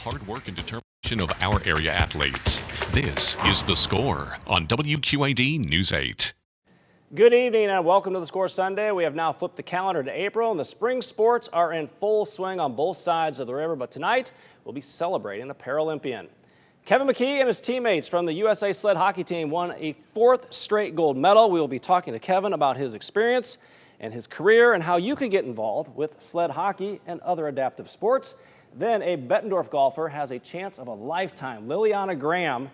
hard work and determination of our area athletes. This is The Score on WQAD News 8. Good evening and welcome to The Score Sunday. We have now flipped the calendar to April and the spring sports are in full swing on both sides of the river, but tonight we'll be celebrating a Paralympian. Kevin McKee and his teammates from the USA Sled Hockey Team won a 4th straight gold medal. We will be talking to Kevin about his experience and his career and how you can get involved with sled hockey and other adaptive sports. Then a Bettendorf golfer has a chance of a lifetime. Liliana Graham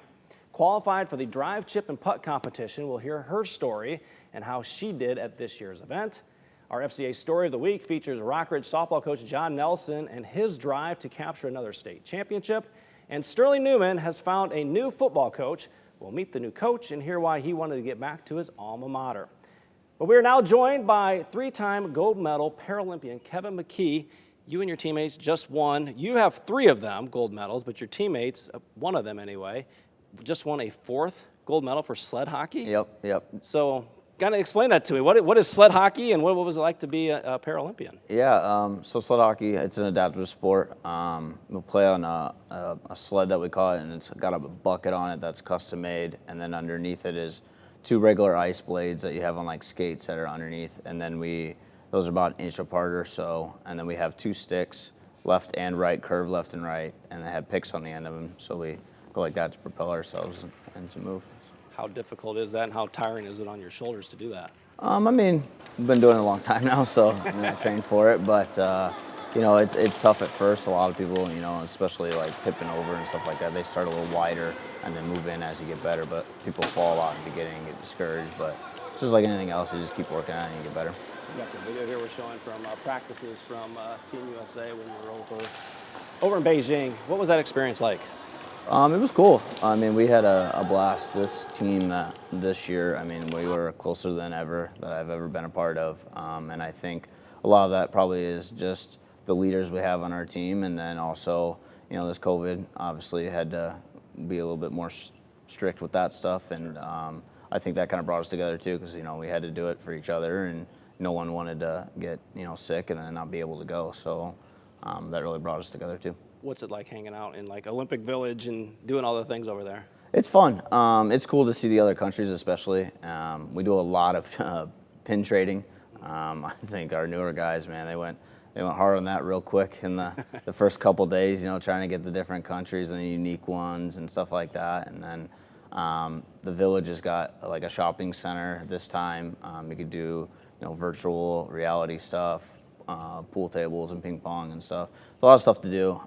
qualified for the drive, chip, and putt competition. We'll hear her story and how she did at this year's event. Our FCA Story of the Week features Rockridge softball coach John Nelson and his drive to capture another state championship. And Sterling Newman has found a new football coach. We'll meet the new coach and hear why he wanted to get back to his alma mater. But we are now joined by 3-time gold medal Paralympian Kevin McKee. You and your teammates just won. You have 3 of them, gold medals, but your teammates, one of them anyway, just won a 4th gold medal for sled hockey? Yep. So kind of explain that to me. What is sled hockey and what was it like to be a Paralympian? Yeah, so sled hockey, it's an adaptive sport. We'll play on a sled that we call it, and it's got a bucket on it that's custom made, and then underneath it is 2 regular ice blades that you have on like skates that are underneath, and then those are about an inch apart or so, and then we have 2 sticks, left and right, curved left and right, and they have picks on the end of them, so we go like that to propel ourselves and to move. How difficult is that and how tiring is it on your shoulders to do that? I mean, I've been doing it a long time now, so I trained for it, but you know, it's tough at first. A lot of people, you know, especially like tipping over and stuff like that, they start a little wider and then move in as you get better, but people fall a lot in the beginning and get discouraged, but it's just like anything else, you just keep working at it and you get better. We got some video here we're showing from practices from Team USA when you were over in Beijing. What was that experience like? It was cool. I mean, we had a blast. This team this year, I mean, we were closer than ever that I've ever been a part of, and I think a lot of that probably is just the leaders we have on our team, and then also, you know, this COVID obviously had to be a little bit more strict with that stuff, and I think that kind of brought us together too, because, you know, we had to do it for each other, and no one wanted to get, you know, sick and then not be able to go, so that really brought us together too. What's it like hanging out in like Olympic Village and doing all the things over there? It's fun. It's cool to see the other countries, especially. We do a lot of pin trading. I think our newer guys, man, they went hard on that real quick in the first couple days, you know, trying to get the different countries and the unique ones and stuff like that. And then the village has got like a shopping center this time. You could do, you know, virtual reality stuff, pool tables and ping pong and stuff. It's a lot of stuff to do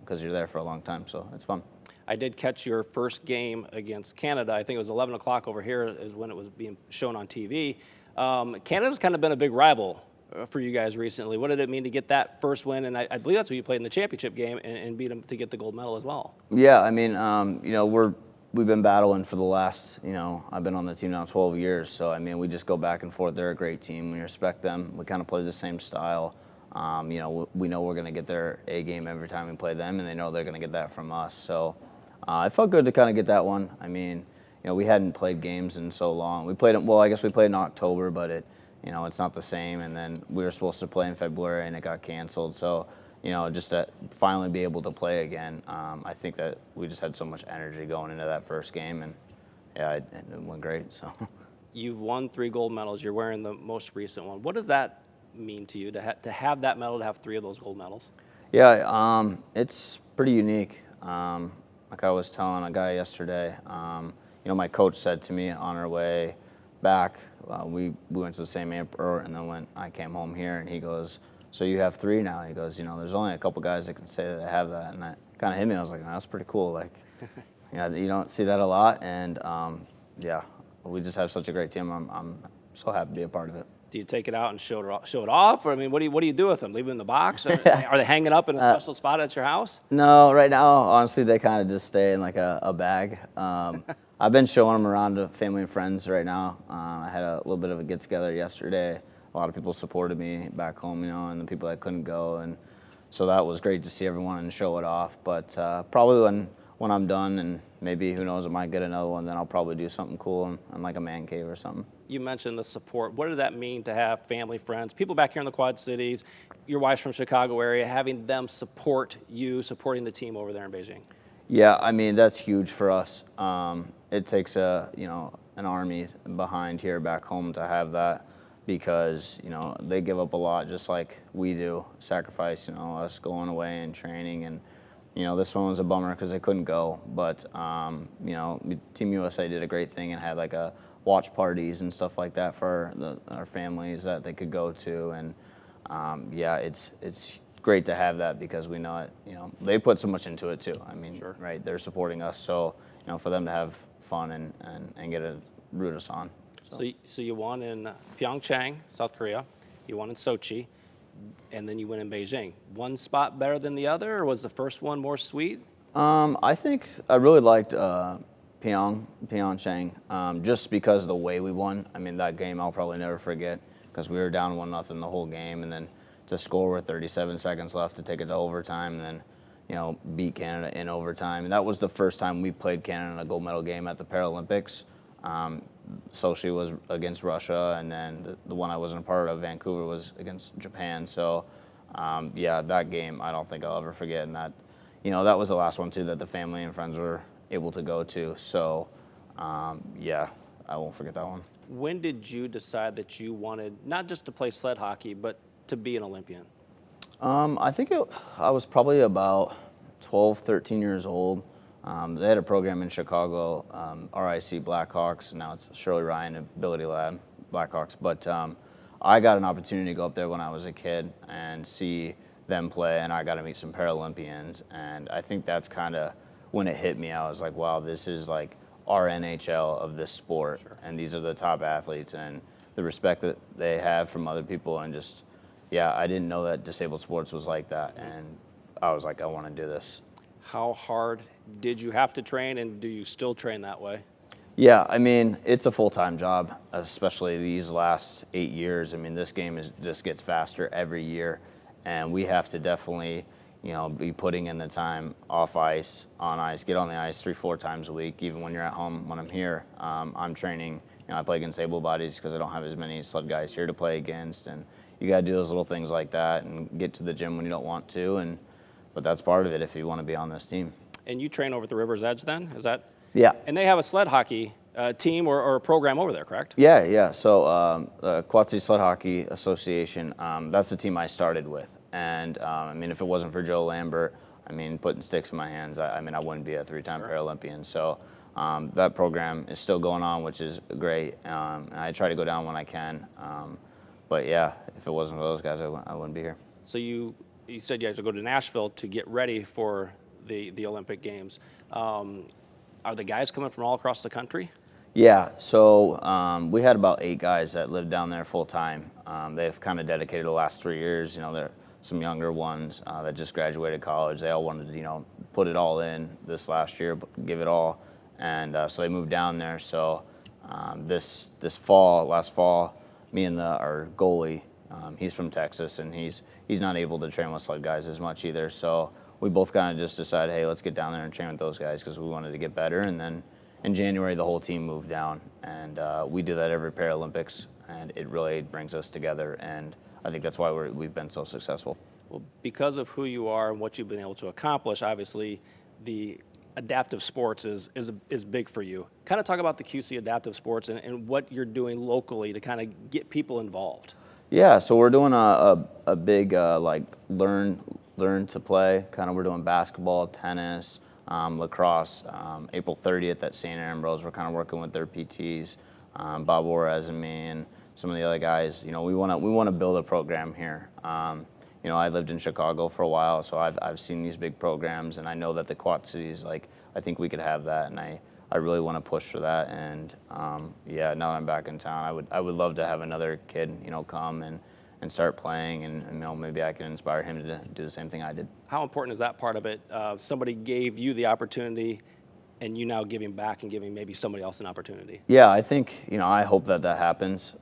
because you're there for a long time, so it's fun. I did catch your first game against Canada. I think it was 11 o'clock over here is when it was being shown on TV. Canada's kind of been a big rival for you guys recently. What did it mean to get that first win? And I believe that's what you played in the championship game and beat them to get the gold medal as well. Yeah, I mean, you know, we've been battling for the last, you know, I've been on the team now 12 years, so I mean, we just go back and forth. They're a great team. We respect them. We kind of play the same style. You know, we know we're going to get their A game every time we play them, and they know they're going to get that from us. So it felt good to kind of get that one. I mean, you know, we hadn't played games in so long. We played, well, I guess we played in October, but you know, it's not the same. And then we were supposed to play in February, and it got canceled. So, you know, just to finally be able to play again, I think that we just had so much energy going into that first game, and yeah, it went great. So you've won 3 gold medals. You're wearing the most recent one. What does that mean to you to have that medal, to have 3 of those gold medals? Yeah, it's pretty unique. Like I was telling a guy yesterday, you know, my coach said to me on our way back, we went to the same airport, and then when I came home here, and he goes, "So you have 3 now?" He goes, "You know, there's only a couple guys that can say that they have that," and that kind of hit me. I was like, oh, "That's pretty cool." Like, you know, you don't see that a lot, and yeah, we just have such a great team. I'm so happy to be a part of it. Do you take it out and show it off? Or, I mean, what do you do with them? Leave them in the box? Are they hanging up in a special spot at your house? No, right now, honestly, they kind of just stay in like a bag. I've been showing them around to family and friends right now. I had a little bit of a get-together yesterday. A lot of people supported me back home, you know, and the people that couldn't go. And so that was great to see everyone and show it off. But probably when I'm done, and maybe, who knows, I might get another one, then I'll probably do something cool in like a man cave or something. You mentioned the support. What did that mean to have family, friends, people back here in the Quad Cities, your wife's from Chicago area, having them support you, supporting the team over there in Beijing? Yeah, I mean, that's huge for us. It takes an army behind here back home to have that, because, they give up a lot just like we do, sacrifice, us going away and training. And, this one was a bummer because they couldn't go. But, Team USA did a great thing and had like watch parties and stuff like that for our families that they could go to. And, yeah, it's great to have that, because we know it, they put so much into it too. I mean, Sure. right, they're supporting us. So, for them to have fun and get to root us on. So you won in Pyeongchang, South Korea. You won in Sochi, and then you win in Beijing. One spot better than the other, or was the first one more sweet? I think I really liked Pyeongchang, just because of the way we won. I mean, that game I'll probably never forget, because we were down 1-0 the whole game, and then to score with 37 seconds left to take it to overtime, and then beat Canada in overtime. And that was the first time we played Canada in a gold medal game at the Paralympics. Sochi was against Russia, and then the one I wasn't a part of, Vancouver, was against Japan. So, yeah, that game I don't think I'll ever forget. And that, that was the last one too that the family and friends were able to go to. So, yeah, I won't forget that one. When did you decide that you wanted not just to play sled hockey, but to be an Olympian? I think I was probably about 12, 13 years old. They had a program in Chicago, RIC Blackhawks. Now it's Shirley Ryan Ability Lab Blackhawks. But I got an opportunity to go up there when I was a kid and see them play, and I got to meet some Paralympians. And I think that's kind of when it hit me. I was like, wow, this is like our NHL of this sport. Sure. And these are the top athletes, and the respect that they have from other people. And just, yeah, I didn't know that disabled sports was like that. And I was like, I want to do this. How hard did you have to train, and do you still train that way? Yeah, I mean, it's a full-time job, especially these last 8 years. I mean, this game just gets faster every year, and we have to definitely, be putting in the time off ice, on ice, get on the ice 3-4 times a week. Even when you're at home, when I'm here, I'm training. I play against able bodies because I don't have as many sled guys here to play against, and you got to do those little things like that and get to the gym when you don't want to. But that's part of it if you want to be on this team. And you train over at the River's Edge then? Is that? Yeah. And they have a sled hockey team or a program over there, correct? Yeah. So the Quad City Sled Hockey Association, that's the team I started with. And I mean, if it wasn't for Joe Lambert, I mean, putting sticks in my hands, I wouldn't be a 3-time Sure. Paralympian. So that program is still going on, which is great. And I try to go down when I can. But yeah, if it wasn't for those guys, I wouldn't be here. So you said you had to go to Nashville to get ready for the Olympic Games. Are the guys coming from all across the country? Yeah, so we had about 8 guys that lived down there full time. They've kind of dedicated the last 3 years. There are some younger ones that just graduated college. They all wanted to, put it all in this last year, give it all, and so they moved down there. So last fall, me and our goalie, he's from Texas, and he's not able to train with sled guys as much either. So we both kind of just decided, hey, let's get down there and train with those guys because we wanted to get better. And then in January, the whole team moved down, and we do that every Paralympics, and it really brings us together. And I think that's why we've been so successful. Well, because of who you are and what you've been able to accomplish, obviously the adaptive sports is big for you. Kind of talk about the QC adaptive sports and what you're doing locally to kind of get people involved. Yeah, so we're doing a big like learn to play. Kind of we're doing basketball, tennis, lacrosse. April 30th at St. Ambrose, we're kind of working with their PTs, Bob Juarez and me, and some of the other guys. We want to build a program here. I lived in Chicago for a while, so I've seen these big programs, and I know that the Quad Cities, I think we could have that, and I really want to push for that. And yeah, now that I'm back in town, I would love to have another kid, come and start playing, and maybe I can inspire him to do the same thing I did. How important is that part of it? Somebody gave you the opportunity, and you now giving back and giving maybe somebody else an opportunity. Yeah, I think, I hope that happens,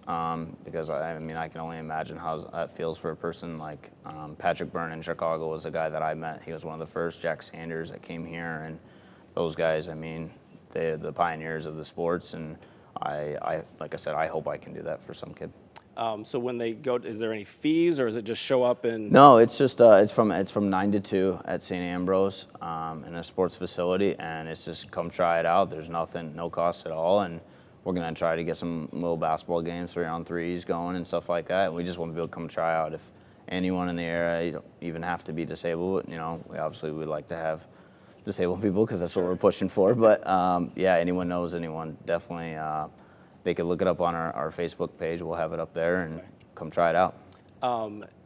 because I can only imagine how that feels for a person like Patrick Byrne in Chicago was a guy that I met. He was one of the first Jack Sanders that came here, and those guys, they're the pioneers of the sports, and like I said, I hope I can do that for some kid. So when they go, is there any fees, or is it just show up and? No, it's just it's from 9 to 2 at St. Ambrose in a sports facility, and it's just come try it out. There's no cost at all, and we're gonna try to get some little basketball games, 3-on-3s going and stuff like that. We just want people to come try out. If anyone in the area, you don't even have to be disabled. You know, we obviously would like to have disabled people because that's what we're pushing for. But yeah, anyone knows anyone, definitely. They could look it up on our Facebook page. We'll have it up there, and come try it out.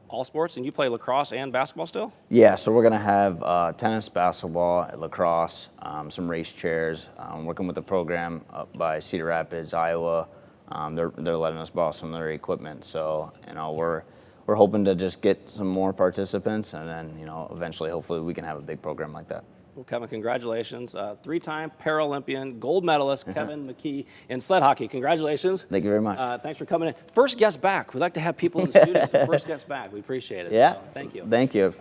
All sports, and you play lacrosse and basketball still? Yeah, so we're gonna have tennis, basketball, lacrosse, some race chairs. Working with a program up by Cedar Rapids, Iowa. They're letting us borrow some of their equipment. So we're hoping to just get some more participants, and then eventually, hopefully, we can have a big program like that. Well, Kevin, congratulations. Three-time Paralympian gold medalist Kevin McKee in sled hockey. Congratulations. Thank you very much. Thanks for coming in. First guest back. We like to have people in the studio, so first guest back. We appreciate it. Yeah. So, thank you. Thank you.